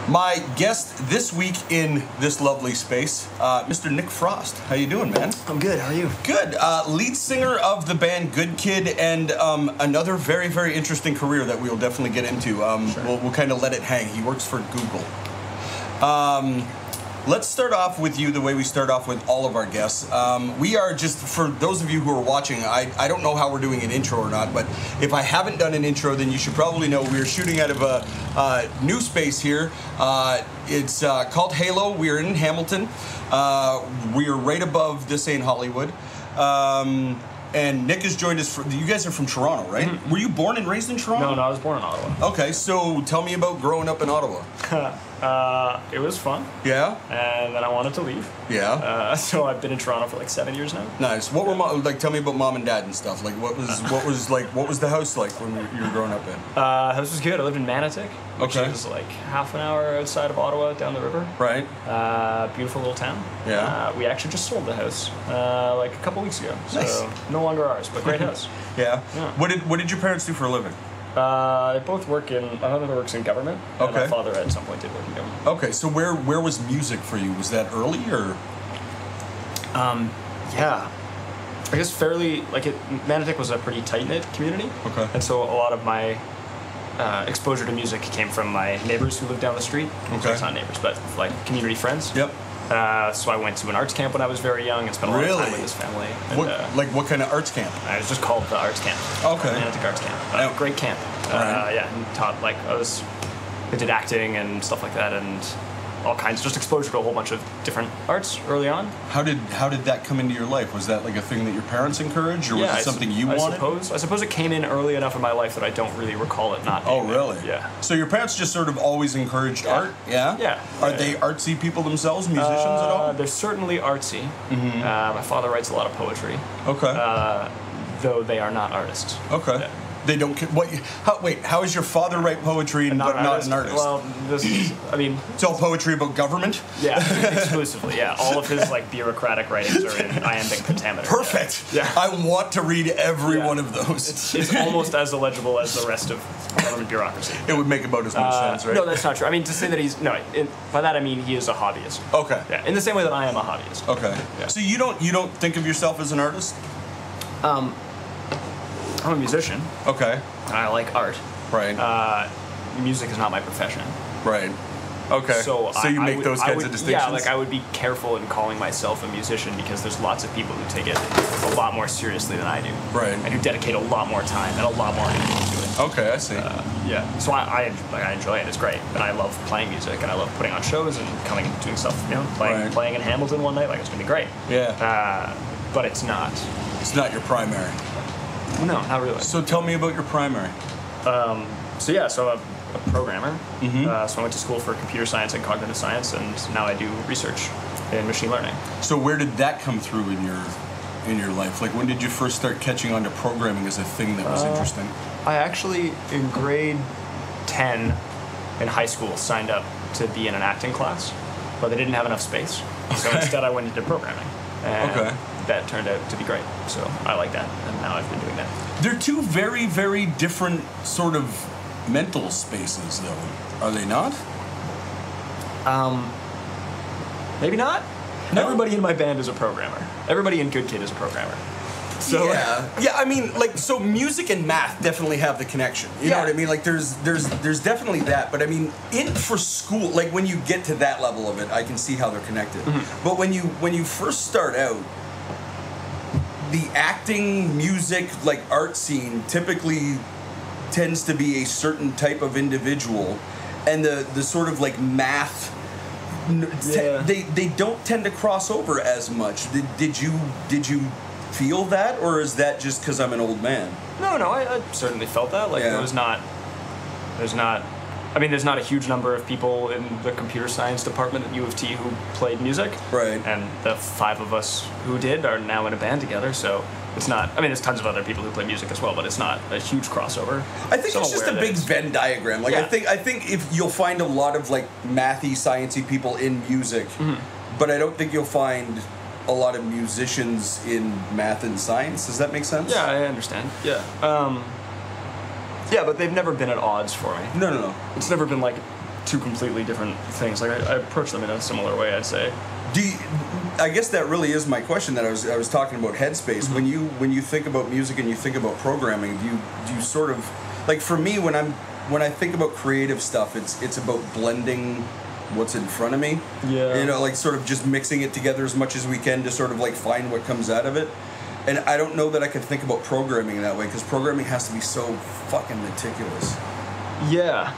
My guest this week in this lovely space, Mr. Nick Frosst. How you doing, man? I'm good. How are you? Good. Lead singer of the band Good Kid, and another very, very interesting career that we'll definitely get into. Sure. We'll kind of let it hang. He works for Google. Let's start off with you the way we start off with all of our guests. We are just, for those of you who are watching, I don't know how we're doing an intro or not, but if I haven't done an intro, then you should probably know we're shooting out of a new space here. It's called Halo. We're in Hamilton. We are right above This Ain't Hollywood. And Nick has joined us. You guys are from Toronto, right? Mm-hmm. Were you born and raised in Toronto? No, I was born in Ottawa. Okay, so tell me about growing up in Ottawa. It was fun. Yeah? And then I wanted to leave. Yeah? So I've been in Toronto for like 7 years now. Nice. What were tell me about mom and dad and stuff. Like what was the house like when you were growing up in? House was good. I lived in Manotick, which Okay. is like half an hour outside of Ottawa, down the river. Right. Beautiful little town. Yeah. We actually just sold the house like a couple weeks ago. So Nice. no longer ours, but great house. Yeah. Yeah. What did your parents do for a living? They both work in. My mother works in government. And Okay. my father at some point did work in government. Okay, so where was music for you? Was that early or? Yeah. I guess fairly, Manotick was a pretty tight-knit community. Okay. And so a lot of my exposure to music came from my neighbors who lived down the street. Okay. So it's not neighbors, but like community friends. Yep. So I went to an arts camp when I was very young and spent a lot of Really? time with his family. And, What kind of arts camp? I was just called the arts camp. Okay. Manotick Arts Camp. Yeah. Great camp. Alright. Yeah, and taught I did acting and stuff like that and all kinds, just exposure to a whole bunch of different arts early on. How did that come into your life? Was that like a thing that your parents encouraged, or was it something you wanted? I suppose it came in early enough in my life that I don't really recall it not being Oh, really? there. Yeah. So your parents just sort of always encouraged art? Yeah? Yeah. Are Yeah. they artsy people themselves, musicians at all? They're certainly artsy. Mm-hmm. My father writes a lot of poetry, Okay. though they are not artists. Okay. Yeah. They don't. How does your father write poetry but not an artist? Well, this is, It's all poetry about government? yeah, exclusively, yeah. All of his bureaucratic writings are in iambic pentameter. Perfect. Yeah. I want to read every Yeah. one of those. It's almost as illegible as the rest of government bureaucracy. It would make about as much sense, right? No, that's not true. To say that by that I mean he is a hobbyist. Okay. Yeah, in the same way that I am a hobbyist. Okay. Yeah. So you don't think of yourself as an artist? I'm a musician, Okay. and I like art. Right. Music is not my profession. Right. Okay. So you make those kinds of distinctions? Yeah, I would be careful in calling myself a musician because there's lots of people who take it a lot more seriously than I do. Right. And who dedicate a lot more time and a lot more energy to it. Okay, I see. Yeah. So I enjoy it. It's great. And I love playing music and I love putting on shows and coming and doing stuff, Right. playing in Hamilton one night, it's going to be great. Yeah. But it's not. It's not your primary. No, not really. So tell me about your primary. So I'm a programmer. Mm-hmm. So I went to school for computer science and cognitive science, and now I do research in machine learning. So where did that come through in your life? Like when did you first start catching on to programming as a thing that was interesting? I actually, in grade 10 in high school, signed up to be in an acting class, but they didn't have enough space. So Okay. instead I went into programming. And Okay. that turned out to be great. So I like that, and now I've been doing that. They're two very, very different sort of mental spaces, though. Are they not? Maybe not. No? Everybody in my band is a programmer. Everybody in Good Kid is a programmer. So yeah. So music and math definitely have the connection. You know Yeah. what I mean? Like there's definitely that. But I mean, for school, like when you get to that level of it, I can see how they're connected. Mm-hmm. But when you first start out, the acting, music, art scene typically tends to be a certain type of individual, and the sort of math. Yeah. They don't tend to cross over as much. Did you feel that, or is that just because I'm an old man? No, I certainly felt that. Yeah. there's not a huge number of people in the computer science department at U of T who played music. Right. And the 5 of us who did are now in a band together, so it's not, there's tons of other people who play music as well, but it's not a huge crossover. I think So it's just a aware big that Venn diagram. Yeah. I think if you'll find a lot of mathy, sciencey people in music, but I don't think you'll find a lot of musicians in math and science. Does that make sense? Yeah, I understand. Yeah. Yeah, but they've never been at odds for me. No. It's never been like two completely different things. Like I approach them in a similar way, I'd say. I guess that really is my question that I was talking about headspace. Mm-hmm. When you think about music and you think about programming, do you sort of, like, for me, when I think about creative stuff, it's about blending what's in front of me. Yeah. You know, like sort of just mixing it together as much as we can to sort of like find what comes out of it. And I don't know that I can think about programming that way, because programming has to be so fucking meticulous. Yeah.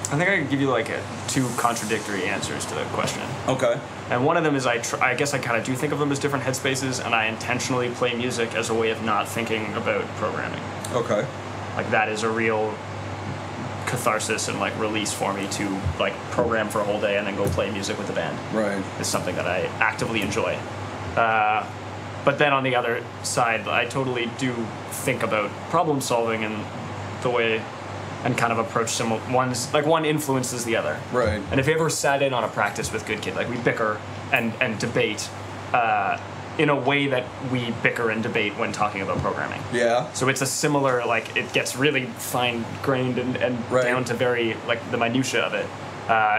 I think I could give you like two contradictory answers to the question. Okay. And one of them is I guess I kind of do think of them as different headspaces, and I intentionally play music as a way of not thinking about programming. Okay. Like that is a real catharsis and like release for me to like program for a whole day and then go play music with the band. Right. It's something that I actively enjoy. But then on the other side, I totally do think about problem solving and the way and kind of approach similar ones. Like one influences the other. Right. And if you ever sat in on a practice with Good Kid, like we bicker and debate in a way that we bicker and debate when talking about programming. Yeah. So it's a similar, like, it gets really fine-grained and Right. down to very, like, the minutia of it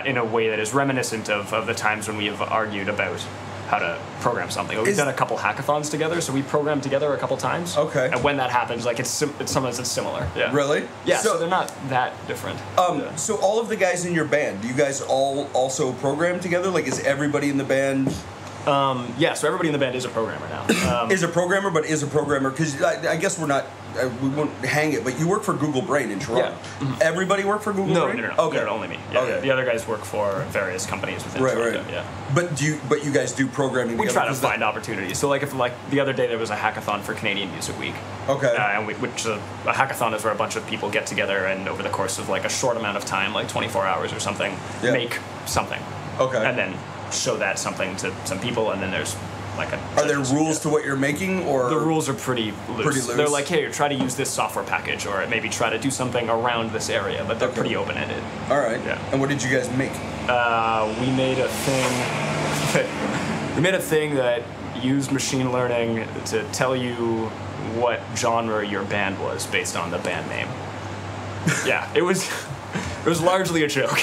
in a way that is reminiscent of the times when we have argued about how to program something. We've done a couple hackathons together, so we programmed together a couple times. Okay. And when that happens, like, it's sometimes it's similar. Yeah. Really? Yeah, so they're not that different. Yeah. So all of the guys in your band, do you guys all also program together? Like, is everybody in the band... Yeah, so everybody in the band is a programmer now. is a programmer, but is a programmer, because I guess we're not, we won't hang it, but you work for Google Brain in Toronto. Yeah. Mm-hmm. Everybody work for Google Brain? No. Okay. No, only me. Yeah, Okay. The other guys work for various companies within Right, Toronto. right. Yeah. But you guys do programming We together? try to find opportunities. So, like, if the other day there was a hackathon for Canadian Music Week. Okay. Which a hackathon is where a bunch of people get together and over the course of like a short amount of time, like 24 hours or something, Yeah. make something. Okay. And then show that something to some people, and then there's like a. Are there rules to what you're making, or The rules are pretty loose. Pretty loose? They're like, hey, try to use this software package, or maybe try to do something around this area, but they're Okay. pretty open-ended. All right. Yeah. And what did you guys make? We made a thing that used machine learning to tell you what genre your band was based on the band name. Yeah, it was largely a joke,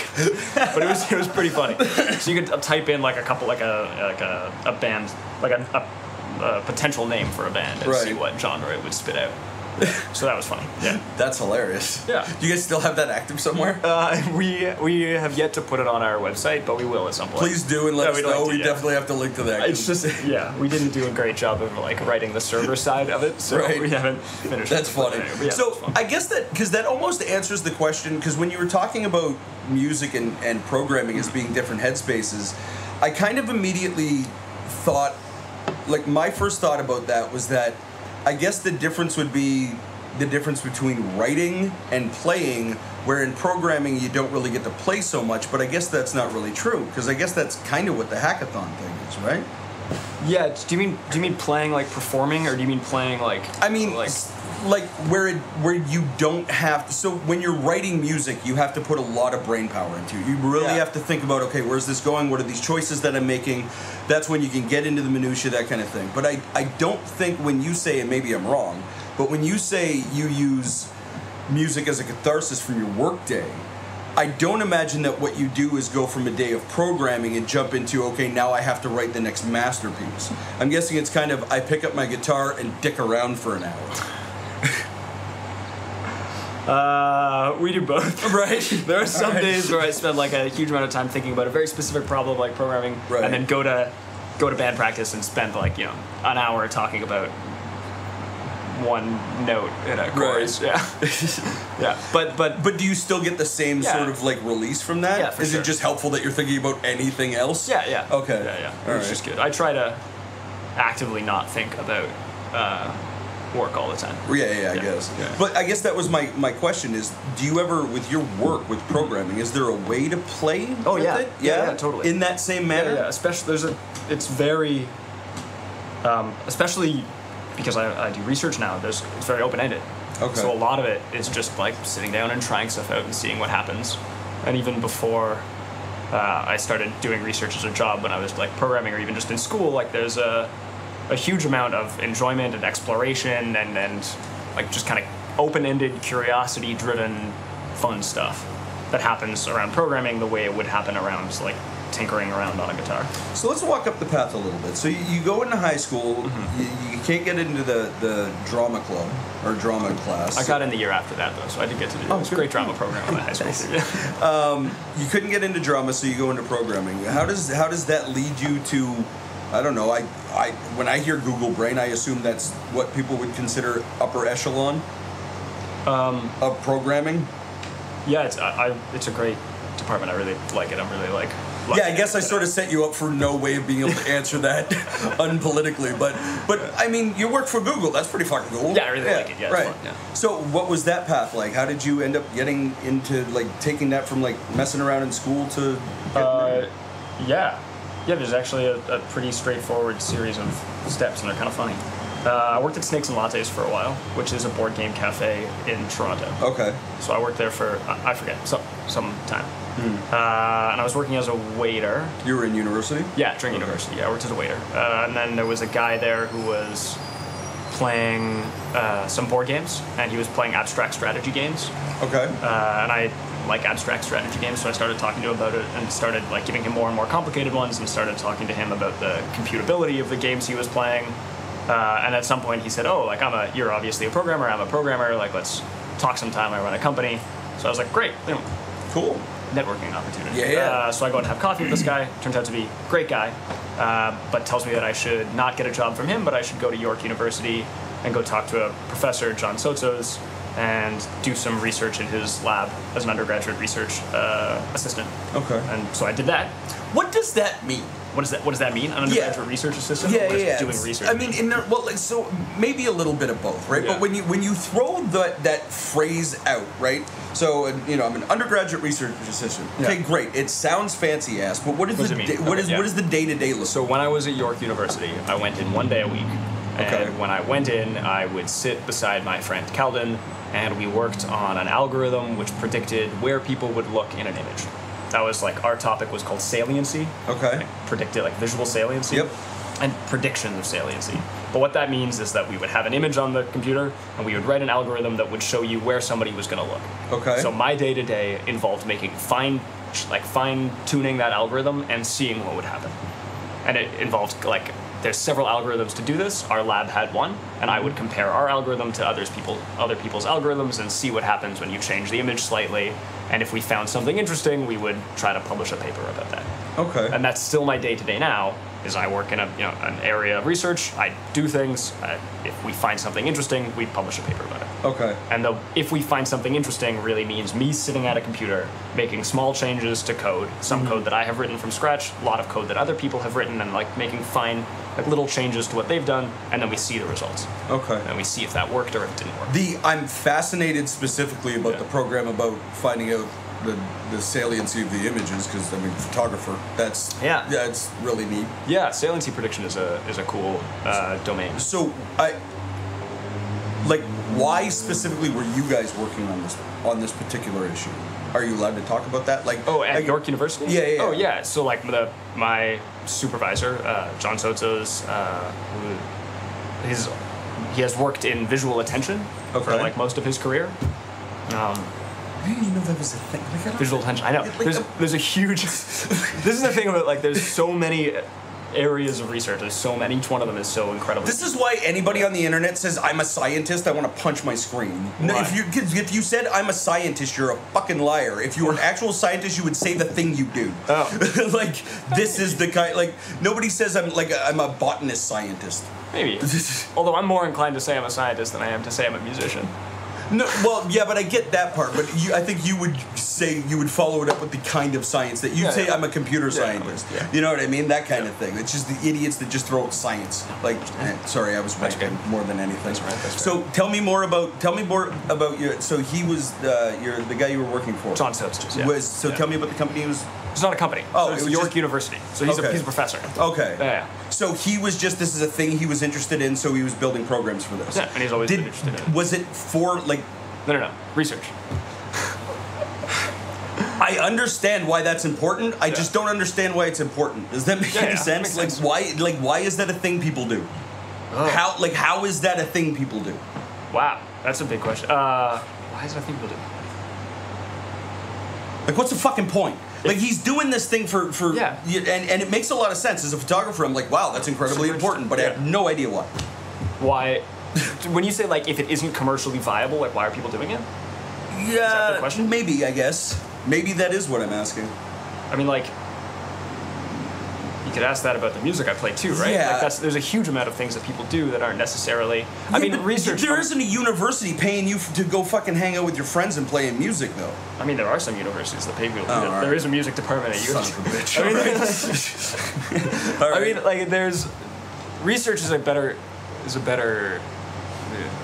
but it was pretty funny. So you could type in like a couple, like a band, like a potential name for a band, and see Right. what genre it would spit out. So that was funny. Yeah. That's hilarious. Yeah. Do you guys still have that active somewhere? We have yet to put it on our website, but we will at some point. Please do and let us we'd know. like to, We yeah. definitely have to link to that. It's just, yeah, we didn't do a great job of like writing the server side of it, so Right. we haven't finished. That's it. funny. But yeah, So it's fun. I guess that, because that almost answers the question, because when you were talking about music and programming as being different headspaces, I kind of immediately thought, like my first thought about that was that I guess the difference would be the difference between writing and playing, where in programming you don't really get to play so much, but I guess that's not really true, because I guess that's kind of what the hackathon thing is, right? Yeah. Do you mean playing like performing, or do you mean playing like? I mean, like where you don't have to, so when you're writing music, you have to put a lot of brain power into it. You really have to think about, okay, where's this going? What are these choices that I'm making? That's when you can get into the minutia, that kind of thing. But I don't think when you say, and maybe I'm wrong, but when you say you use music as a catharsis from your workday, I don't imagine that what you do is go from a day of programming and jump into, okay, now I have to write the next masterpiece. I'm guessing it's kind of, I pick up my guitar and dick around for an hour. We do both. Right. There are some days where I spend like a huge amount of time thinking about a very specific problem, like programming, Right. and then go to band practice and spend like an hour talking about one note in a chorus. Right. Yeah. Yeah. But do you still get the same sort of like release from that? Yeah, for Is sure. it just helpful that you're thinking about anything else? Yeah. Okay. Yeah. All It's right. just good. I try to actively not think about work all the time. Yeah, I guess. Yeah. But I guess that was my question is, do you ever, with your work, with programming, is there a way to play with it? Yeah, totally. In that same manner? Yeah, especially it's very, especially because I do research now. It's very open-ended. Okay. So a lot of it is just like sitting down and trying stuff out and seeing what happens. And even before I started doing research as a job, when I was like programming or even just in school, like there's a huge amount of enjoyment and exploration and like just kind of open-ended, curiosity-driven, fun stuff that happens around programming the way it would happen around like tinkering around on a guitar. So let's walk up the path a little bit. So you go into high school, you can't get into the drama club or drama class. I got in the year after that though, so I did get to do it. It was a great drama program in my high school. You couldn't get into drama, so you go into programming. How does that lead you to? I don't know. I when I hear Google Brain, I assume that's what people would consider upper echelon of programming. Yeah, it's a great department. I really like it. I'm really like. Yeah, I guess I sort of set you up for no way of being able to answer that unpolitically, but I mean, you work for Google. That's pretty fucking cool. Yeah, I really like it. Yeah, right. It's fun, yeah. So, what was that path like? How did you end up getting into like taking that from like messing around in school to? Yeah. There's actually a pretty straightforward series of steps, and they're kind of funny. I worked at Snakes and Lattes for a while, which is a board game cafe in Toronto. Okay. So I worked there for I forget some time. And I was working as a waiter. You were in university? Yeah, during university. Yeah, I worked as a waiter. And then there was a guy there who was playing some board games, and he was playing abstract strategy games. Okay. And I like abstract strategy games, so I started talking to him about it and started like giving him more and more complicated ones, and started talking to him about the computability of the games he was playing. And at some point he said, "Oh, like you're obviously a programmer. I'm a programmer. Like let's talk sometime. I run a company." So I was like, "Great, cool." Networking opportunity. Yeah. So I go and have coffee with this guy. Turns out to be a great guy, but tells me that I should not get a job from him, but I should go to York University and go talk to a professor, John Sotzos, and do some research in his lab as an undergraduate research assistant. Okay. And so I did that. What does that mean? What does that mean? An undergraduate research assistant? Yeah, or yeah. Doing research. I mean, so maybe a little bit of both, right? Yeah. But when you throw that phrase out, right? So I'm an undergraduate research assistant. Yeah. Okay, great. It sounds fancy ass, but what does the day-to-day look like? So when I was at York University, I went in 1 day a week. Okay. And when I went in, I would sit beside my friend Calden, and we worked on an algorithm which predicted where people would look in an image. That was like, our topic was called saliency. Okay. Like, predicted, like visual saliency. Yep. And prediction of saliency. But what that means is that we would have an image on the computer, and we would write an algorithm that would show you where somebody was going to look. Okay. So my day-to-day involved making fine-tuning that algorithm and seeing what would happen. And it involved, like, there's several algorithms to do this. Our lab had one, and I would compare our algorithm to other people's algorithms and see what happens when you change the image slightly. And if we found something interesting, we would try to publish a paper about that. Okay. And that's still my day-to-day now, is I work in an area of research. I do things. If we find something interesting, we publish a paper about it. Okay. And if we find something interesting really means me sitting at a computer, making small changes to code, some code that I have written from scratch, a lot of code that other people have written, and like making fine, like little changes to what they've done, and then we see the results. Okay. And we see if that worked or if it didn't work. I'm fascinated specifically about the program about finding out the saliency of the images, because I mean, photographer. That's it's really neat. Yeah, saliency prediction is a cool domain. So why specifically were you guys working on this particular issue? Are you allowed to talk about that? At York University? Yeah. Oh yeah. So like my supervisor, John Sotzos, he has worked in visual attention for like most of his career. I didn't even know that was a thing. Visual attention. I know. There's a huge. This is the thing about there's so many areas of research. There's so many. Each one of them is so incredible. This is why anybody on the internet says I'm a scientist. I want to punch my screen. No, if you said I'm a scientist, you're a fucking liar. If you were an actual scientist, you would say the thing you do. Oh. This is the kind. Nobody says I'm a botanist scientist. Maybe. Although I'm more inclined to say I'm a scientist than I am to say I'm a musician. No, well, yeah, but I get that part. But I think you would say you would follow it up with the kind of science that you'd say. I'm a computer scientist. Yeah. You know what I mean? That kind of thing. It's just the idiots that just throw out science. Sorry, I was ranting more than anything. That's right. So tell me more about your. So he was the guy you were working for. John Sotzos. Yeah. Tell me about the company he was. It's not a company. Oh, it's it was York University. So he's okay. a professor. Okay. Yeah. So he was just, this is a thing he was interested in, so he was building programs for this. Yeah, and he's always been interested in it. Was it for No. Research. I understand why that's important. I just don't understand why it's important. Does that make any sense? Makes sense. Why is that a thing people do? Oh. How is that a thing people do? Wow. That's a big question. Why is it I think people do? Like, what's the fucking point? Like, he's doing this thing for Yeah. and it makes a lot of sense. As a photographer, I'm like, wow, that's incredibly important, but I have no idea why. Why? When you say, like, if it isn't commercially viable, like, why are people doing it? Yeah, Is that the question? maybe, I guess. Maybe that is what I'm asking. I mean, like, you could ask that about the music I play too, right? Yeah. Like, there's a huge amount of things that people do that aren't necessarily. I mean, research. There isn't a university paying you to go fucking hang out with your friends and play music, though. I mean, there are some universities that pay people to do that. Right. There is a music department at Son UH. of a bitch. I mean, like, there's research is a better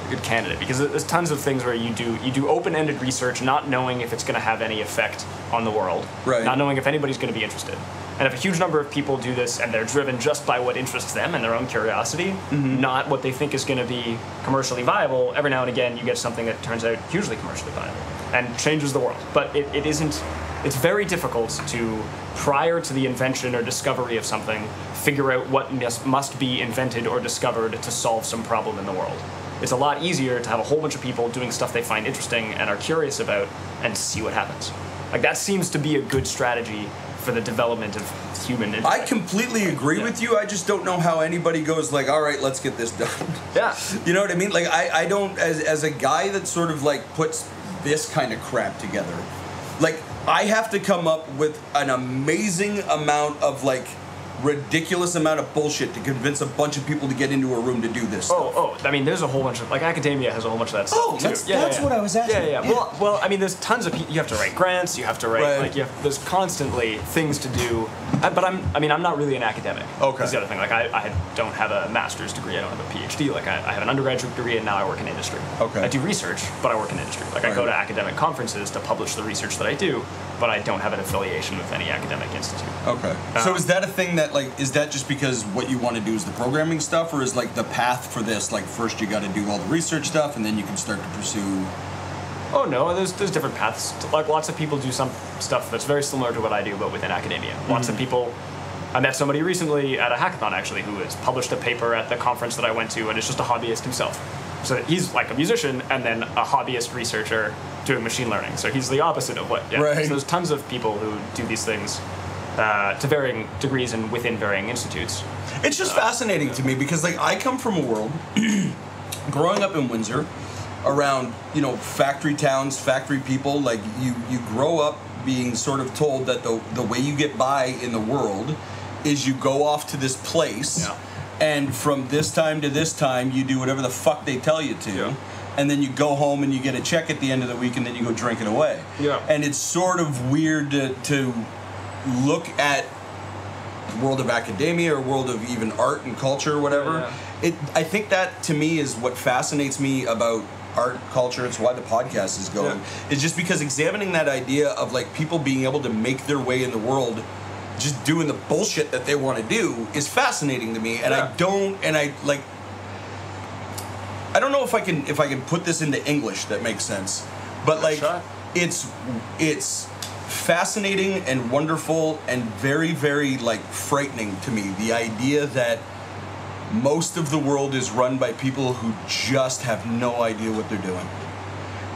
good candidate because there's tons of things where you do open-ended research, not knowing if it's going to have any effect on the world, Right. not knowing if anybody's going to be interested. And if a huge number of people do this and they're driven just by what interests them and their own curiosity, not what they think is going to be commercially viable, every now and again you get something that turns out hugely commercially viable and changes the world. But it isn't. It's very difficult to, prior to the invention or discovery of something, figure out what must be invented or discovered to solve some problem in the world. It's a lot easier to have a whole bunch of people doing stuff they find interesting and are curious about and see what happens. Like, that seems to be a good strategy for the development of human intellect. I completely agree with you. I just don't know how anybody goes like, all right, let's get this done. Yeah. You know what I mean? Like, I don't, as a guy that sort of like puts this kind of crap together, like, I have to come up with an amazing amount of like ridiculous amount of bullshit to convince a bunch of people to get into a room to do this stuff. I mean, there's a whole bunch of, like, academia has a whole bunch of that stuff, too. That's what I was asking. Yeah. Well, I mean, there's tons of people, you have to write grants, you have to write, Right. like, there's constantly things to do, but I'm not really an academic. Okay. That's the other thing, like, I don't have a master's degree, I don't have a PhD, like, I have an undergraduate degree, and now I work in industry. Okay. I do research, but I work in industry. Like, I go to academic conferences to publish the research that I do, but I don't have an affiliation with any academic institute. Okay. So is that a thing that, like, is that just because what you want to do is the programming stuff, or is, like, the path for this, like, first you got to do all the research stuff, and then you can start to pursue... Oh, no, there's different paths. Like, lots of people do some stuff that's very similar to what I do, but within academia. Lots of people... I met somebody recently at a hackathon, actually, who has published a paper at the conference that I went to, and is just a hobbyist himself. So he's like a musician and then a hobbyist researcher doing machine learning. So he's the opposite of what... Yeah. Right. So there's tons of people who do these things to varying degrees and within varying institutes. It's just fascinating to me because, like, I come from a world, growing up in Windsor, around, you know, factory towns, factory people, like, you grow up being sort of told that the way you get by in the world is you go off to this place, and from this time to this time, you do whatever the fuck they tell you to. Yeah. And then you go home and you get a check at the end of the week, and then you go drink it away. Yeah. And it's sort of weird to look at the world of academia or world of even art and culture or whatever. Yeah. I think that, to me, is what fascinates me about art, culture. It's why the podcast is going. It's just because examining that idea of, like, people being able to make their way in the world just doing the bullshit that they want to do is fascinating to me. And I don't know if I can put this into English that makes sense. But, like, it's fascinating and wonderful and very, very, like, frightening to me, the idea that most of the world is run by people who just have no idea what they're doing.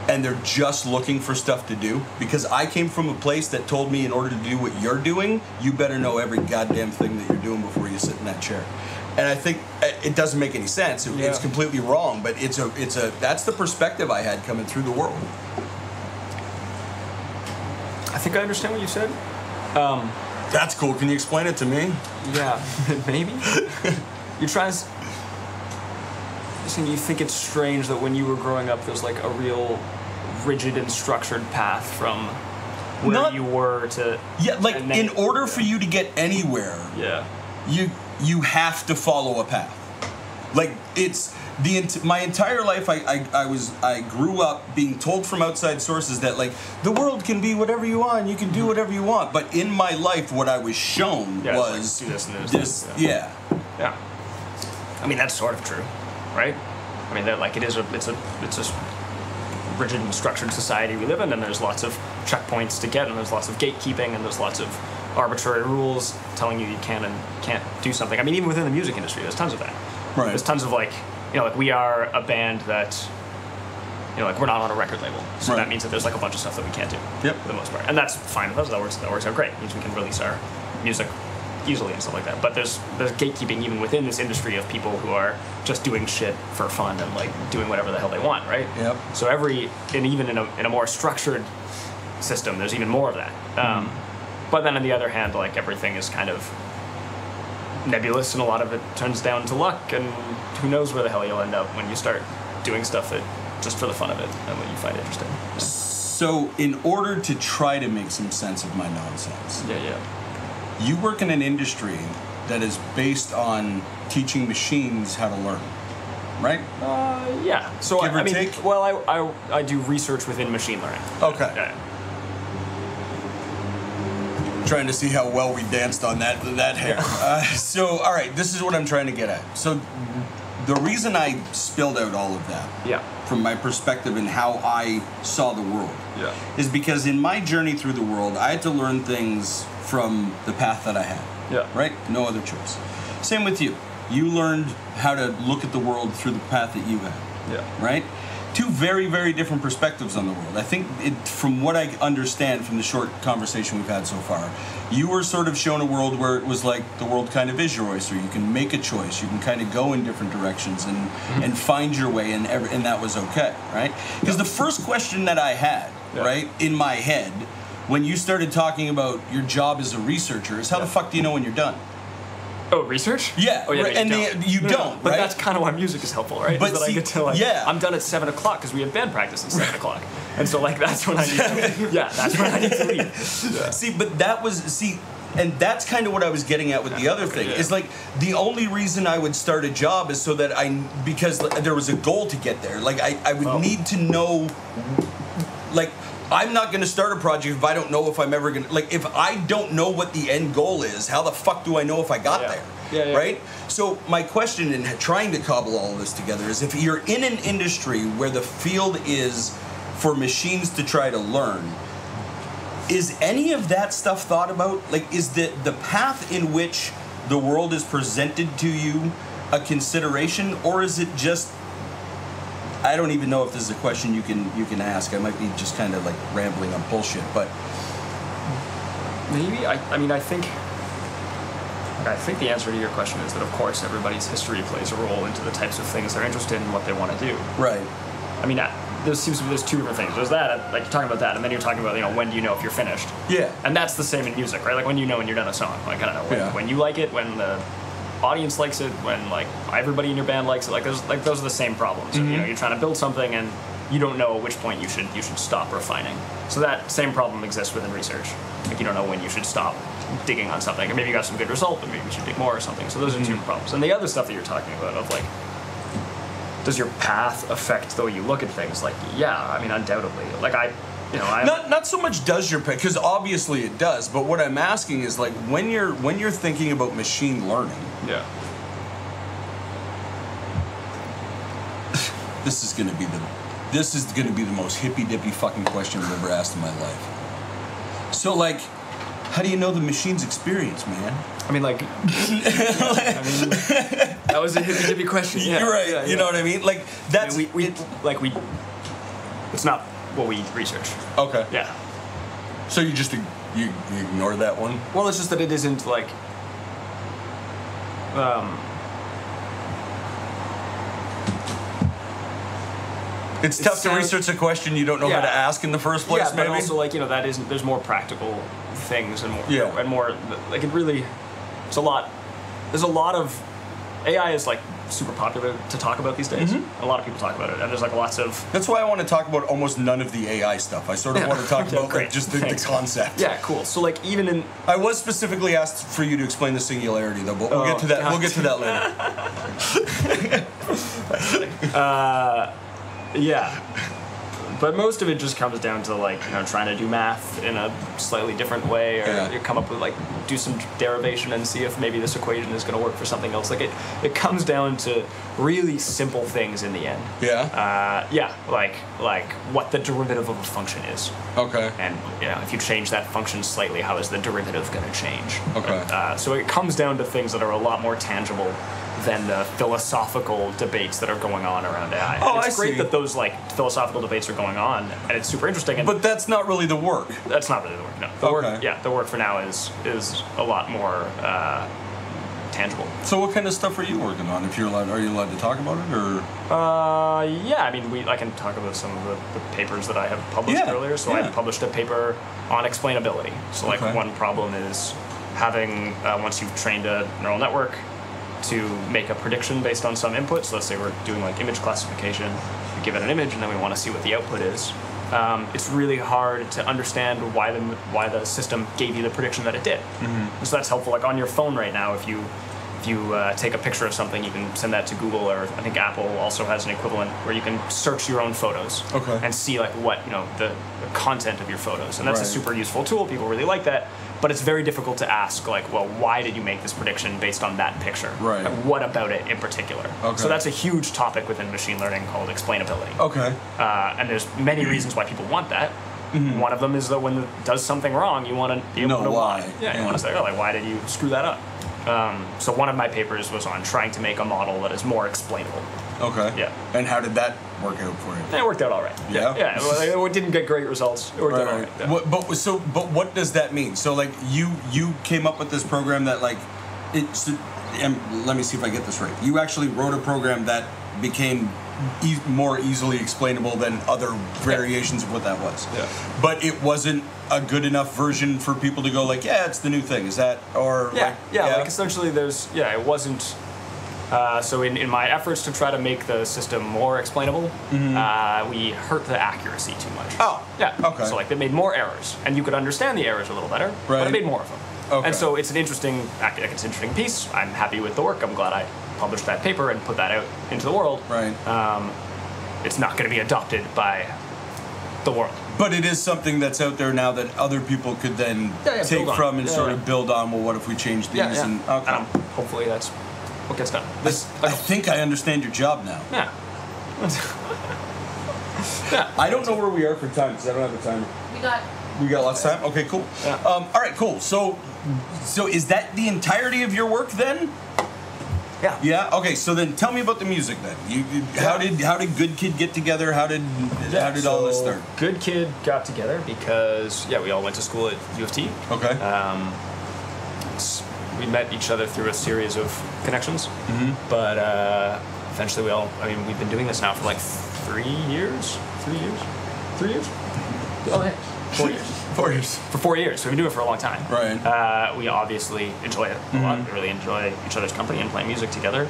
And they're just looking for stuff to do. Because I came from a place that told me in order to do what you're doing, you better know every goddamn thing that you're doing before you sit in that chair. And I think it doesn't make any sense. It's completely wrong, but that's the perspective I had coming through the world. I think I understand what you said. That's cool. Can you explain it to me? Yeah, maybe. You try to... You think it's strange that when you were growing up, there's, like, a real rigid and structured path from where you were to... Yeah, like, in order for you to get anywhere, you have to follow a path. Like, it's... my entire life, I grew up being told from outside sources that, like, the world can be whatever you want, you can do whatever you want. But in my life, what I was shown was... Like, do this and this. Yeah. I mean, that's sort of true, right? I mean, like, it's a rigid and structured society we live in, and there's lots of checkpoints to get, and there's lots of gatekeeping, and there's lots of arbitrary rules telling you can and can't do something. I mean, even within the music industry, there's tons of that. Right. There's tons of, like, you know, like, we are a band that You know, like we're not on a record label, so Right. that means that there's like a bunch of stuff that we can't do. Yep. For the most part, and that's fine with us. That works out great. It means we can release our music easily and stuff like that. But there's gatekeeping even within this industry of people who are just doing shit for fun and like doing whatever the hell they want, right? Yep. So even in a more structured system, there's even more of that. But then on the other hand, like everything is kind of nebulous, and a lot of it turns down to luck, and who knows where the hell you'll end up when you start doing stuff that just for the fun of it and what you find interesting. So, in order to try to make some sense of my nonsense, Yeah. you work in an industry that is based on teaching machines how to learn, right? Yeah. So Give or I mean, take? well, I do research within machine learning. Okay. Yeah. Trying to see how well we danced on that hair. So, all right, this is what I'm trying to get at. So, the reason I spilled out all of that, Yeah. from my perspective and how I saw the world, Yeah. is because in my journey through the world, I had to learn things from the path that I had. Yeah. Right? No other choice. Same with you. You learned how to look at the world through the path that you had. Yeah. Right? Two very, very different perspectives on the world. I think, from what I understand from the short conversation we've had so far, you were sort of shown a world where it was like the world kind of is your oyster. You can make a choice. You can kind of go in different directions and find your way, and that was okay, right? Because the first question that I had, right, in my head, when you started talking about your job as a researcher, is how the fuck do you know when you're done? Oh, research? Yeah, Oh, yeah. right, No, and you don't, But right? that's kind of why music is helpful, right? But is that see, I get to like, yeah. I'm done at 7 o'clock because we have band practice at 7 o'clock, and so like that's when I need to, that's when I need to leave. Yeah. See, but and that's kind of what I was getting at with the other thing. Is like the only reason I would start a job is so that because there was a goal to get there. Like I would need to know, like, I'm not going to start a project if I don't know if I'm ever going to, like, if I don't know what the end goal is, how the fuck do I know if I got there? Yeah. Right? So my question in trying to cobble all of this together is, if you're in an industry where the field is for machines to try to learn, is any of that stuff thought about? Like, is the path in which the world is presented to you a consideration, or is it just, I don't even know if this is a question you can ask. I might be just kind of like rambling on bullshit, but Maybe I think the answer to your question is that of course everybody's history plays a role into the types of things they're interested in, what they want to do. right. I mean, there's two different things. There's that, like you're talking about that, and then you're talking about, when do you know if you're finished? Yeah. And that's the same in music, right? Like when you know when you're done a song. Like I don't know, when you like it, when the audience likes it, when like everybody in your band likes it. Like those are the same problems. Mm-hmm. You're trying to build something and you don't know at which point you should stop refining. So that same problem exists within research. Like you don't know when you should stop digging on something, or maybe you got some good result, but maybe you should dig more or something. So those are two problems. And the other stuff that you're talking about of like, does your path affect the way you look at things? Like, yeah, I mean, undoubtedly. Like I'm Not so much does your pick, because obviously it does. But what I'm asking is, like, when you're thinking about machine learning, this is gonna be the most hippy dippy fucking question I've ever asked in my life. So, like, how do you know the machine's experience, man? I mean, like, that was a hippy dippy question. Yeah. You're right. Yeah, you know what I mean? Like, that's it's not what we research. Okay. Yeah. So you just you ignore that one? Well, it's just that it isn't like. It's tough to research a question you don't know how to ask in the first place. Yeah, maybe? but also like that isn't. There's more practical things and more. Yeah. And more like it really. There's a lot of. AI is like super popular to talk about these days. A lot of people talk about it, and there's like lots of. That's why I want to talk about almost none of the AI stuff. I sort of want to talk about like, just the concept. Yeah, cool. So like even in. I was specifically asked for you to explain the singularity, though, but we'll get to that. God. We'll get to that later. Yeah. But most of it just comes down to like trying to do math in a slightly different way, or you come up with do some derivation and see if maybe this equation is going to work for something else. Like it comes down to really simple things in the end. Like what the derivative of a function is. Okay. And if you change that function slightly, how is the derivative going to change? Okay. So it comes down to things that are a lot more tangible than the philosophical debates that are going on around AI. Oh, and it's I great see. that those like philosophical debates are going on, and it's super interesting. And But that's not really the work. that's not really the work. No, the work. The work for now is a lot more tangible. So what kind of stuff are you working on? If you're allowed, are you allowed to talk about it, or? Yeah, I mean, I can talk about some of the papers that I have published earlier. So I published a paper on explainability. So like one problem is having, once you've trained a neural network to make a prediction based on some input. So let's say we're doing like image classification. We give it an image and then we want to see what the output is. It's really hard to understand why the system gave you the prediction that it did. Mm-hmm. So that's helpful. Like on your phone right now, if you take a picture of something, you can send that to Google, or I think Apple also has an equivalent where you can search your own photos and see like what the content of your photos, and that's a super useful tool. People really like that, but it's very difficult to ask like, well, why did you make this prediction based on that picture? Right. Like, what about it in particular? Okay. So that's a huge topic within machine learning called explainability. Okay. And there's many reasons why people want that. Mm-hmm. One of them is that when it does something wrong, you want to be able to know why. Yeah, you want to say, oh, like, why did you screw that up? So one of my papers was on trying to make a model that is more explainable. Okay. Yeah. And how did that work out for you? It worked out all right. Yeah. Yeah. Well, it didn't get great results. It worked out all right. Yeah. But what does that mean? So like you came up with this program that like and let me see if I get this right. You actually wrote a program that became more easily explainable than other variations of what that was. Yeah. But it wasn't a good enough version for people to go like, yeah, it's the new thing. Is that or like essentially it wasn't. So in my efforts to try to make the system more explainable, we hurt the accuracy too much. Oh, yeah. Okay. So like they made more errors, and you could understand the errors a little better, but it made more of them. Okay. And so it's an interesting piece. I'm happy with the work. I'm glad I published that paper and put that out into the world. Right. It's not going to be adopted by the world. But it is something that's out there now that other people could then take from and sort of build on. Well, what if we change these? Yeah. And hopefully that's what gets done. I think I understand your job now. Yeah. I don't know where we are for time because I don't have a timer. We got lots of time? Okay, cool. Yeah. All right, cool. So is that the entirety of your work then? Yeah. Yeah. Okay. So then, tell me about the music then. How did Good Kid get together? How did all this start? Good Kid got together because we all went to school at U of T. Okay. We met each other through a series of connections, but eventually we've been doing this now for like 3 years. 3 years? 3 years? Oh, hey. 4 years. 4 years. For 4 years. So we've been doing it for a long time. Right. We obviously enjoy it a lot. We really enjoy each other's company and playing music together.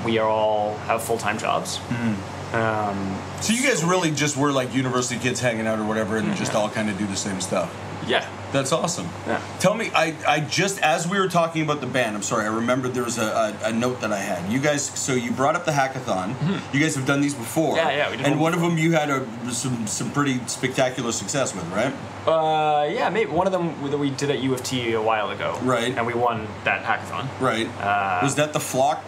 We all have full-time jobs. So you guys really just were like university kids hanging out or whatever and just all kind of do the same stuff? Yeah. That's awesome. Yeah. Tell me, I just, as we were talking about the band, I'm sorry, I remembered there was a note that I had. You guys, so you brought up the hackathon. You guys have done these before. Yeah, we did. And one of them you had some pretty spectacular success with, right? Maybe one of them that we did at U of T a while ago. Right. And we won that hackathon. Right. Was that the flock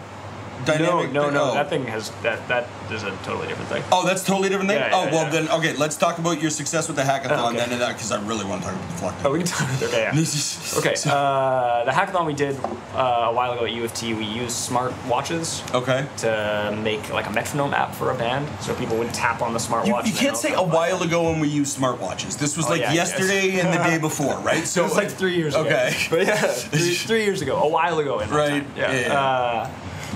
dynamic? No. That thing has that is a totally different thing. Oh, that's a totally different thing. Then okay. Let's talk about your success with the hackathon then, because I really want to talk about the flock. Oh, we can talk. Okay, yeah. Okay. The hackathon we did a while ago at U of T, we used smart watches. Okay. To make like a metronome app for a band, so people would tap on the smart watch. You can't say a while ago when we used smart watches. This was yesterday and the day before, right? So it was like 3 years ago. Okay. But yeah, 3 years ago, a while ago in that time. Yeah.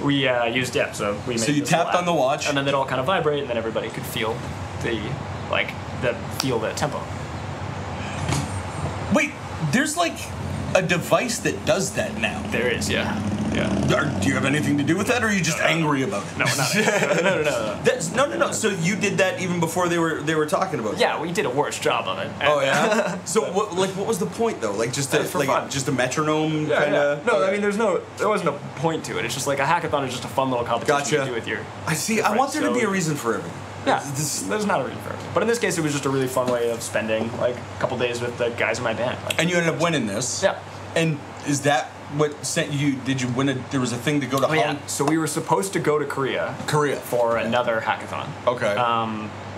We used so we made. So you tapped on the watch, and then they'd all kind of vibrate, and then everybody could feel the tempo. Wait, there's like a device that does that now. There is, yeah. Do you have anything to do with that, or are you just angry about it? No, not No. So you did that even before they were talking about it. Yeah, we did a worse job of it. Oh yeah. So what was the point though? Like just a metronome kind of. No, I mean there wasn't a point to it. It's just like a hackathon is just a fun little competition you do with your. I see. I want there to be a reason for everything. Yeah, there's not a reason for it. But in this case, it was just a really fun way of spending like a couple days with the guys in my band. And you ended up winning this. Yeah. And is that what sent you? Did you win there was a thing to go to Hong Kong? So we were supposed to go to Korea. For another hackathon. Okay.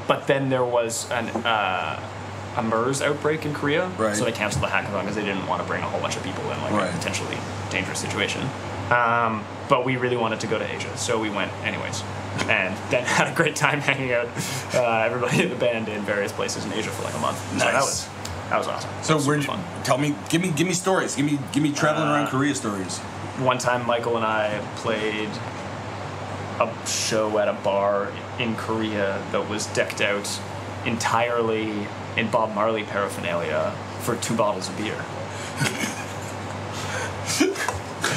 But then there was a MERS outbreak in Korea. Right. So they canceled the hackathon because they didn't want to bring a whole bunch of people in a potentially dangerous situation. But we really wanted to go to Asia, so we went anyways. And then had a great time hanging out, everybody in the band in various places in Asia for like a month. Nice. So that was awesome. So that was fun. Tell me, give me stories. Give me traveling around Korea stories. One time, Michael and I played a show at a bar in Korea that was decked out entirely in Bob Marley paraphernalia for 2 bottles of beer.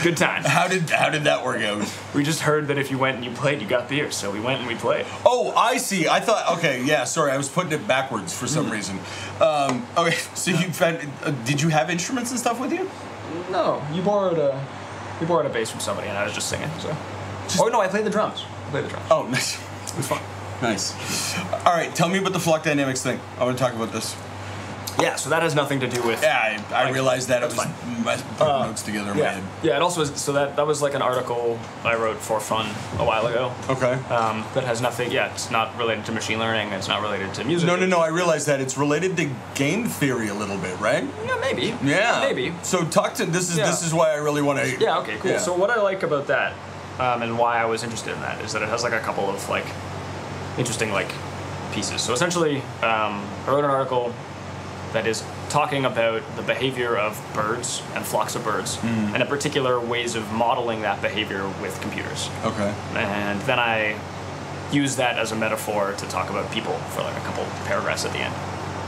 Good time. How did that work out? We just heard that if you went and you played, you got beer, so we went and we played. Oh, I see. I thought. Okay, yeah. Sorry, I was putting it backwards for some reason. Okay, so you found, did you have instruments and stuff with you? No, you borrowed a bass from somebody, and I was just singing. So. Oh no, I played the drums. Oh, nice. It was fun. Nice. All right, tell me about the flock dynamics thing. I want to talk about this. Yeah, so that has nothing to do with... Yeah, I realized that. I was putting notes together in my head. Yeah, it also was... So that was like an article I wrote for fun a while ago. Okay. That has nothing... Yeah, it's not related to machine learning. It's not related to music. No, I realized that. It's related to game theory a little bit, right? Yeah, maybe. Yeah. Maybe. So talk to... This is why I really want to... Yeah, okay, cool. Yeah. So what I like about that, and why I was interested in that, is that it has like a couple of like interesting like pieces. So essentially, I wrote an article that is talking about the behavior of birds and flocks of birds, and in particular ways of modeling that behavior with computers. Okay. And then I use that as a metaphor to talk about people for like a couple paragraphs at the end.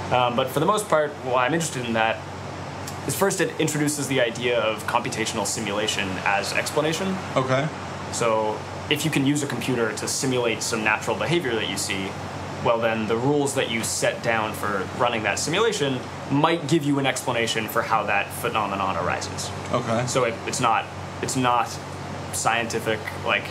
But for the most part, why I'm interested in that is first it introduces the idea of computational simulation as explanation. Okay. So if you can use a computer to simulate some natural behavior that you see, well then the rules that you set down for running that simulation might give you an explanation for how that phenomenon arises. Okay. So it's not scientific like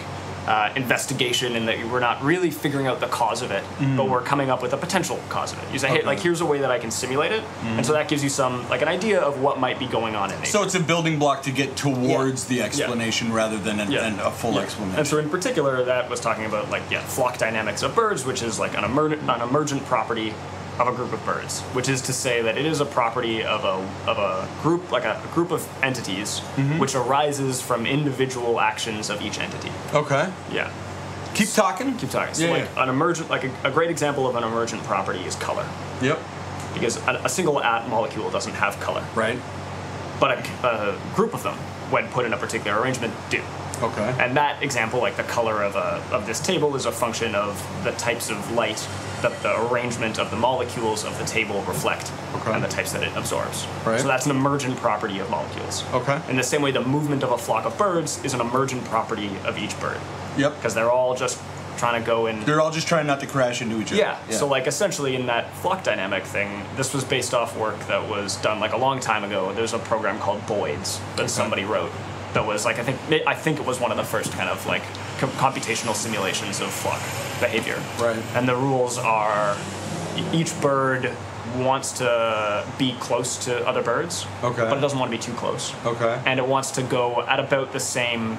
investigation in that we're not really figuring out the cause of it, but we're coming up with a potential cause of it. You say, hey, like here's a way that I can simulate it, and so that gives you some like an idea of what might be going on in nature. So it's a building block to get towards the explanation rather than a full explanation. And so in particular, that was talking about like flock dynamics of birds, which is like an emergent property of a group of birds, which is to say that it is a property of a group, like a group of entities, which arises from individual actions of each entity. Okay. Yeah. Keep talking. So an emergent, like a great example of an emergent property is color. Yep. Because a single molecule doesn't have color. Right. But a group of them, when put in a particular arrangement, do. Okay. And that example, like the color of this table, is a function of the types of light that the arrangement of the molecules of the table reflect, and the types that it absorbs. Right. So that's an emergent property of molecules. Okay. In the same way, the movement of a flock of birds is an emergent property of each bird. Yep. Because they're all just trying to go in. They're all just trying not to crash into each other. Yeah. So like essentially in that flock dynamic thing, this was based off work that was done like a long time ago. There's a program called Boids that somebody wrote. That was like I think it was one of the first kind of like computational simulations of flock behavior. Right. And the rules are each bird wants to be close to other birds. Okay. But it doesn't want to be too close. Okay. And it wants to go at about the same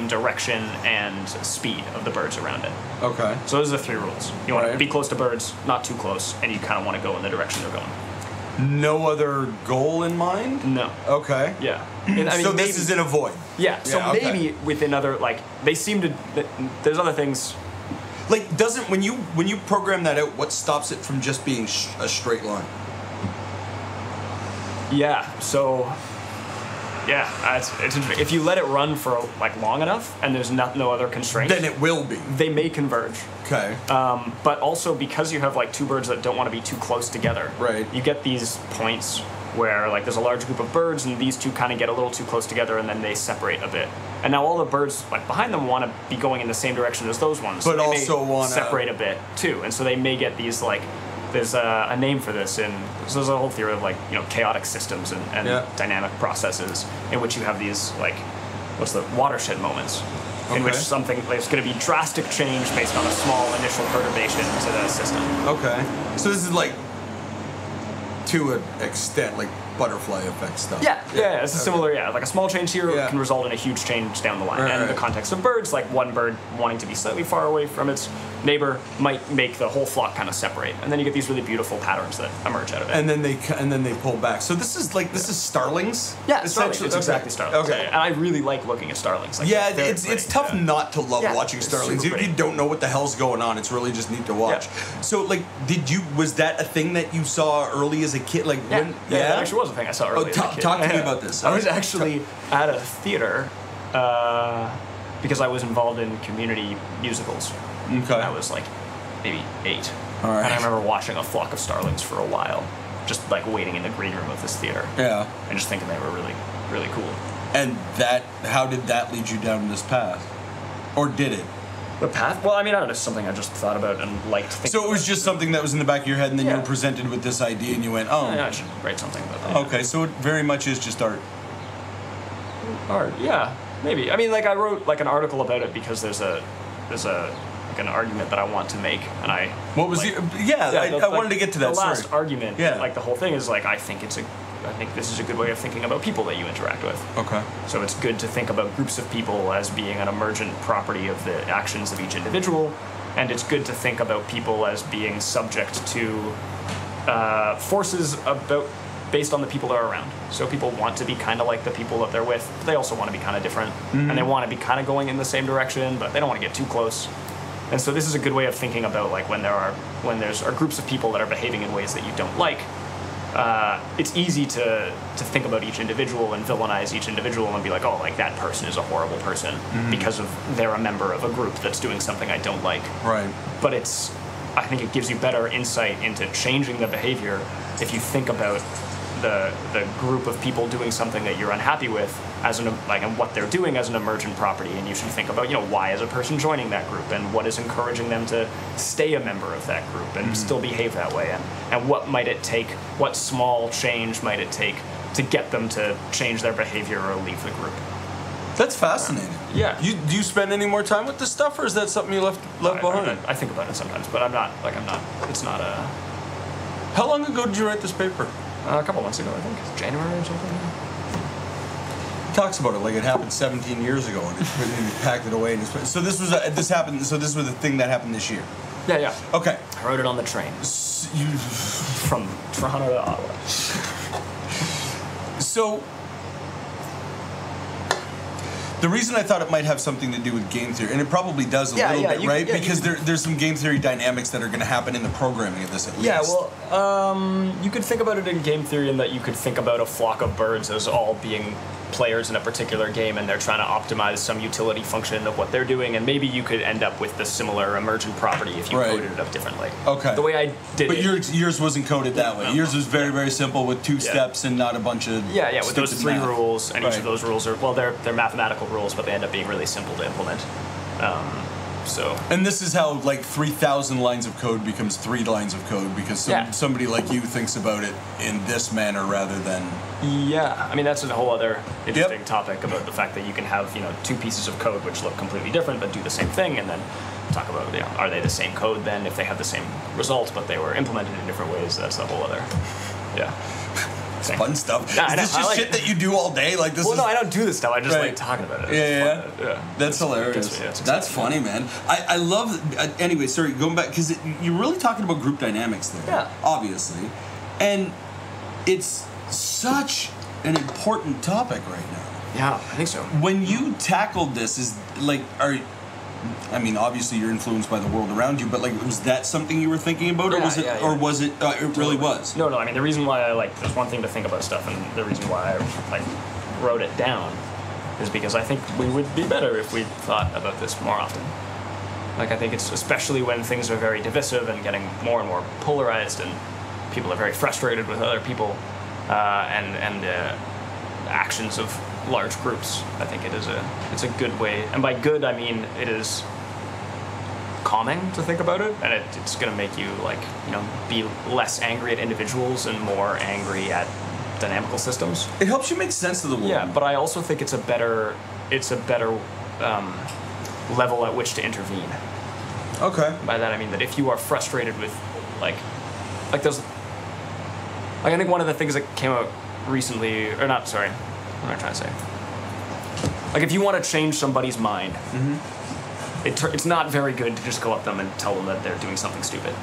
direction and speed of the birds around it. Okay. So those are the 3 rules. You want to be close to birds, not too close, and you kind of want to go in the direction they're going. No other goal in mind? No. Okay. Yeah. And, I mean, so this is in a void. Yeah. So maybe within other they seem to. There's other things. Like when you program that out, what stops it from just being a straight line? Yeah. So. Yeah, it's interesting. If you let it run for like long enough and there's no other constraints, then it will be. They may converge. Okay. But also because you have like 2 birds that don't want to be too close together, right? You get these points where like there's a large group of birds and these 2 kind of get a little too close together and then they separate a bit. And now all the birds like behind them want to be going in the same direction as those ones, but so also want to separate a bit too. And so they may get these like. There's a name for this, and so there's a whole theory of like chaotic systems and dynamic processes in which you have these like what's the watershed moments, in which something there's going to be drastic change based on a small initial perturbation to the system. Okay, so this is like to an extent like butterfly effect stuff. Yeah. It's a similar, like a small change here can result in a huge change down the line. And in the context of birds, like one bird wanting to be slightly far away from its neighbor might make the whole flock kind of separate, and then you get these really beautiful patterns that emerge out of it. And then they pull back. So this is starlings. Yeah, starlings. It's exactly starlings. Okay. And I really like looking at starlings. Like it's tough not to love watching starlings. If you don't know what the hell's going on, it's really just neat to watch. Yeah. So like, was that a thing that you saw early as a kid? Like when? Yeah, that actually was a thing I saw early as a kid. Talk to me about this. I was actually at a theater because I was involved in community musicals. Okay. I was like maybe 8. All right. And I remember watching a flock of starlings for a while, just like waiting in the green room of this theater. Yeah. And just thinking they were really, really cool. And how did that lead you down this path? Or did it? The path? Well, I mean, I don't know, it's something I just thought about and liked thinking So it was just something that was in the back of your head, and then you were presented with this idea, and you went, oh. Yeah, I should write something about that. Okay, so it very much is just art. Art, yeah, maybe. I mean, like, I wrote like an article about it because there's an argument that I want to make, and I. What was I wanted to get to that. The last argument, like the whole thing is like I think this is a good way of thinking about people that you interact with. Okay. So it's good to think about groups of people as being an emergent property of the actions of each individual, and it's good to think about people as being subject to forces based on the people they're around. So people want to be kind of like the people that they're with, but they also want to be kind of different, and they want to be kind of going in the same direction, but they don't want to get too close. And so this is a good way of thinking about like when there's groups of people that are behaving in ways that you don't like. It's easy to think about each individual and villainize each individual and be like, oh, like that person is a horrible person because they're a member of a group that's doing something I don't like. Right. But I think it gives you better insight into changing the behavior if you think about the group of people doing something that you're unhappy with and what they're doing as an emergent property, and you should think about why is a person joining that group and what is encouraging them to stay a member of that group and still behave that way, and what might it take, what small change might it take to get them to change their behavior or leave the group. That's fascinating. Yeah. Do you spend any more time with this stuff, or is that something you left behind? I think about it sometimes, but it's not a. How long ago did you write this paper? A couple months ago, I think. January or something. He talks about it like it happened 17 years ago, and he packed it away. So this was the thing that happened this year. Yeah. Okay. I wrote it on the train. From Toronto to Ottawa. So the reason I thought it might have something to do with game theory, and it probably does a little bit, right? Because there's some game theory dynamics that are going to happen in the programming of this, at least. Yeah, well, you could think about it in game theory in that you could think about a flock of birds as all being players in a particular game, and they're trying to optimize some utility function of what they're doing, and maybe you could end up with the similar emergent property if you coded it up differently. Okay. The way I did it. But yours wasn't coded that way. Yours was very, very simple with 2 steps and not a bunch of with those 3 rules, and each of those rules are, they're mathematical rules, but they end up being really simple to implement. And this is how like 3,000 lines of code becomes 3 lines of code because somebody like you thinks about it in this manner rather than. Yeah, I mean that's a whole other interesting topic about the fact that you can have 2 pieces of code which look completely different but do the same thing, and then talk about are they the same code then if they have the same result but they were implemented in different ways. That's a whole other. It's fun stuff. Is this just shit that you do all day? Like this? Well, no, I don't do this stuff. I just like talking about it. Yeah. That's hilarious. That's funny, man. I love. Anyway, sorry, going back because you're really talking about group dynamics there. Yeah. Obviously, and it's such an important topic right now. Yeah, I think so. When you tackled this, obviously you're influenced by the world around you, but like, was that something you were thinking about, or was it? It really was? No. I mean, the reason why there's one thing to think about stuff, and the reason why I wrote it down is because I think we would be better if we thought about this more often. Like, I think it's especially when things are very divisive and getting more and more polarized, and people are very frustrated with other people, and actions of large groups. I think it's a good way, and by good I mean it is calming to think about it, and it's going to make you be less angry at individuals and more angry at dynamical systems. It helps you make sense of the world. Yeah, but I also think it's a better level at which to intervene. Okay. By that I mean that if you are frustrated with like those, I think one of the things that came out recently, or not, sorry, what am I trying to say? Like, if you want to change somebody's mind, it's not very good to just go up to them and tell them that they're doing something stupid.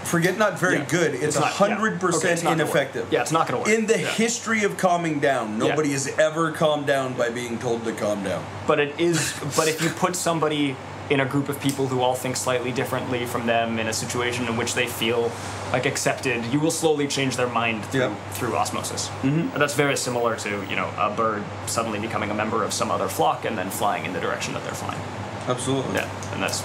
Forget not very good. It's 100% ineffective. Yeah, it's not going to work. In the history of calming down, nobody has ever calmed down by being told to calm down. But it is. But if you put somebody in a group of people who all think slightly differently from them in a situation in which they feel like accepted, you will slowly change their mind through osmosis. And that's very similar to, you know, a bird suddenly becoming a member of some other flock and then flying in the direction that they're flying. Absolutely. Yeah, and that's...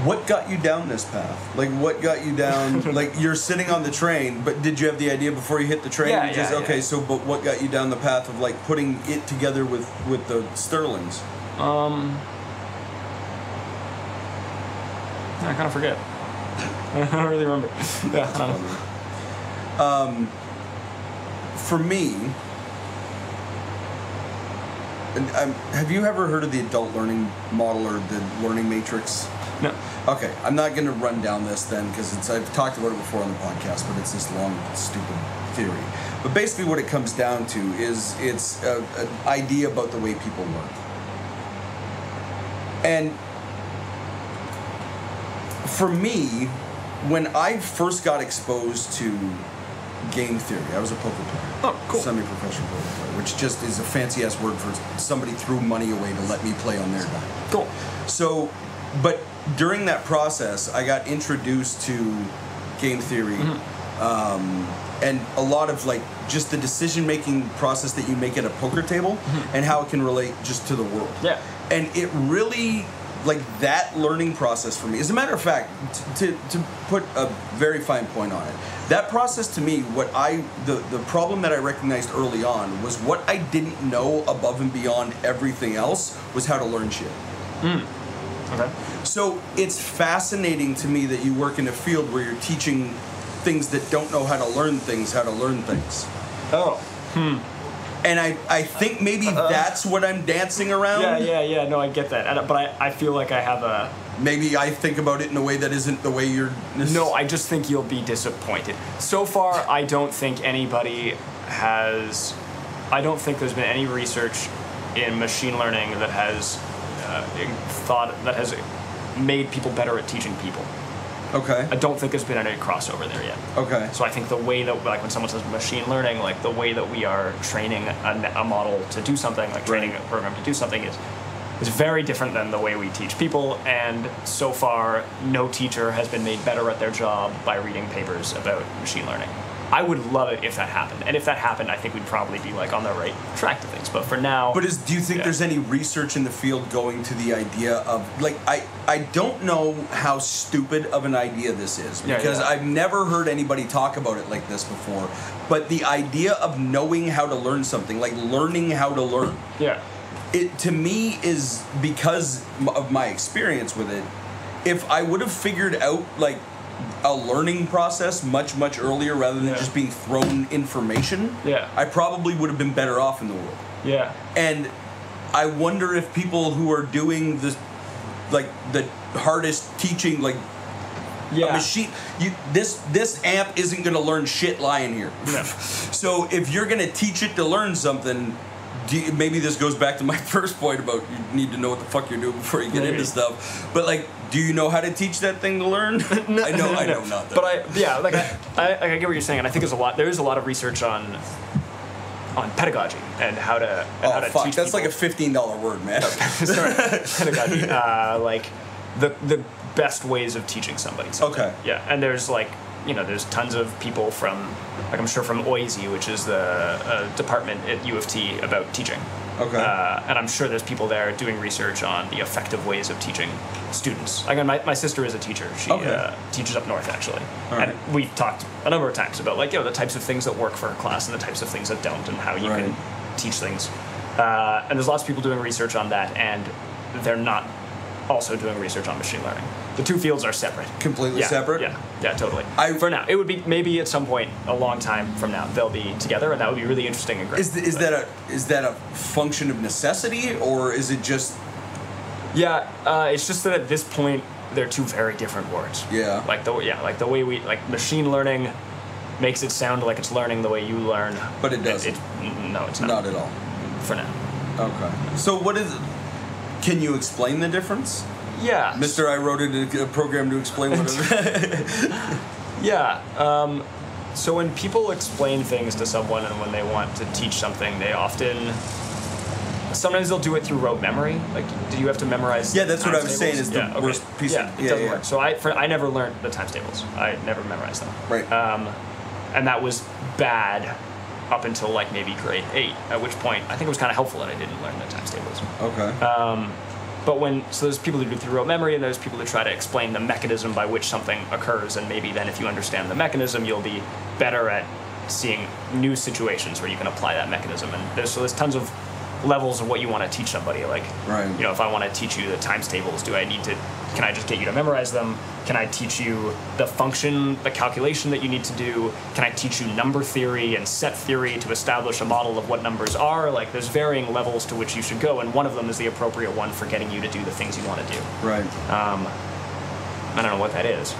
What got you down this path? Like, what got you down? Like, you're sitting on the train, but did you have the idea before you hit the train? Yeah, So, but what got you down the path of, like, putting it together with the Sterlings? I kind of forget. I don't really remember. Yeah, I don't know. For me, have you ever heard of the adult learning model or the learning matrix? No. Okay, I'm not going to run down this then because I've talked about it before on the podcast, but it's this long, stupid theory. But basically what it comes down to is it's an idea about the way people learn. And for me, when I first got exposed to game theory, I was a poker player. Oh, cool. Semi-professional poker player, which just is a fancy-ass word for somebody threw money away to let me play on their dime. Cool. So, but during that process, I got introduced to game theory, and a lot of like just the decision-making process that you make at a poker table, and how it can relate just to the world. Yeah. And it really, like that learning process for me, as a matter of fact, to put a very fine point on it, that process to me, the problem that I recognized early on was what I didn't know above and beyond everything else was how to learn shit. Okay. So it's fascinating to me that you work in a field where you're teaching things that don't know how to learn things, how to learn things. Oh. And I think maybe that's what I'm dancing around. Yeah. No, I get that. But I feel like I have a... Maybe I think about it in a way that isn't the way you're... No, I just think you'll be disappointed. So far, I don't think anybody has... I don't think there's been any research in machine learning that has that has made people better at teaching people. Okay. I don't think there's been any crossover there yet. Okay. So I think the way that, like when someone says machine learning, like the way that we are training a model to do something, like training a program to do something is very different than the way we teach people. And so far, no teacher has been made better at their job by reading papers about machine learning. I would love it if that happened. And if that happened, I think we'd probably be like on the right track to things. But for now... But do you think there's any research in the field going to the idea of... Like, I don't know how stupid of an idea this is. Because I've never heard anybody talk about it like this before. But the idea of knowing how to learn something, like learning how to learn. Yeah. It, to me, is because of my experience with it. If I would have figured out, like, a learning process much, much earlier rather than just being thrown information, I probably would have been better off in the world. Yeah. And I wonder if people who are doing this, like, the hardest teaching, like, a machine, this amp isn't going to learn shit lying here. Yeah. So if you're going to teach it to learn something... maybe this goes back to my first point about you need to know what the fuck you're doing before you get into stuff. But like, do you know how to teach that thing to learn? I know not. But I get what you're saying, and I think there is a lot of research on pedagogy and how to teach. That's people. like a $15 word, man. Sorry, pedagogy, like the best ways of teaching somebody something. Okay. Yeah, and there's like. There's tons of people from, like I'm sure from OISE, which is the department at U of T about teaching. Okay. And I'm sure there's people there doing research on the effective ways of teaching students. Again, my sister is a teacher. She teaches up north, actually. Right. And we've talked a number of times about, like, the types of things that work for her class and the types of things that don't and how you can teach things. And there's lots of people doing research on that, and they're not also doing research on machine learning. The two fields are separate. Completely separate? Yeah, totally. For now. It would be, maybe at some point, a long time from now, they'll be together, and that would be really interesting and great. Is that a function of necessity, or is it just... Yeah, it's just that at this point, they're two very different words. Yeah. Like the way we... Like, machine learning makes it sound like it's learning the way you learn. But it doesn't. No, it's not. Not at all. For now. Okay. So what is it? Can you explain the difference? Yeah. Mister, I wrote a program to explain what it is. Yeah. So when people explain things to someone and when they want to teach something, they often... Sometimes they'll do it through rote memory. Like, do you have to memorize? Yeah, that's what I was tables? saying is the worst piece yeah, of... it doesn't work. So I never learned the times tables. I never memorized them. Right. And that was bad up until like maybe grade 8, at which point I think it was kind of helpful that I didn't learn the times tables. Okay. But so there's people who do it through rote memory, and there's people who try to explain the mechanism by which something occurs, and maybe then if you understand the mechanism, you'll be better at seeing new situations where you can apply that mechanism. And there's tons of levels of what you want to teach somebody. Like, right. You know, if I want to teach you the times tables, can I just get you to memorize them? Can I teach you the function, the calculation that you need to do? Can I teach you number theory and set theory to establish a model of what numbers are? Like, there's varying levels to which you should go, and one of them is the appropriate one for getting you to do the things you want to do. Right. I don't know what that is.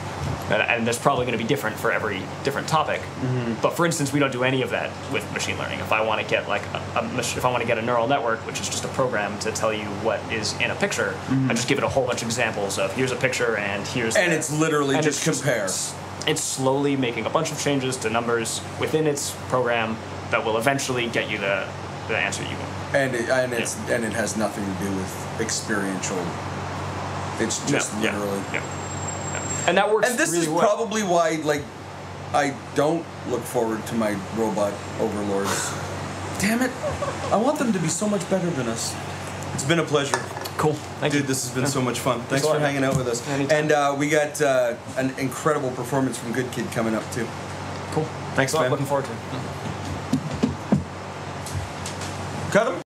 And there's probably going to be different for every different topic. Mm-hmm. But for instance, we don't do any of that with machine learning. If I want to get like if I want to get a neural network, which is just a program to tell you what is in a picture, mm-hmm. I just give it a whole bunch of examples of here's a picture and here's it's literally just compare. It's slowly making a bunch of changes to numbers within its program that will eventually get you the answer you want. And it has nothing to do with experiential. It's just literally. Yeah. And that works. And this really is well. probably why, like, I don't look forward to my robot overlords. Damn it! I want them to be so much better than us. It's been a pleasure. Cool. Thank you. Dude, this has been so much fun. Thanks for hanging out with us. Anytime. And we got an incredible performance from Good Kid coming up too. Cool. Thanks a lot. Looking forward to it. Cut him.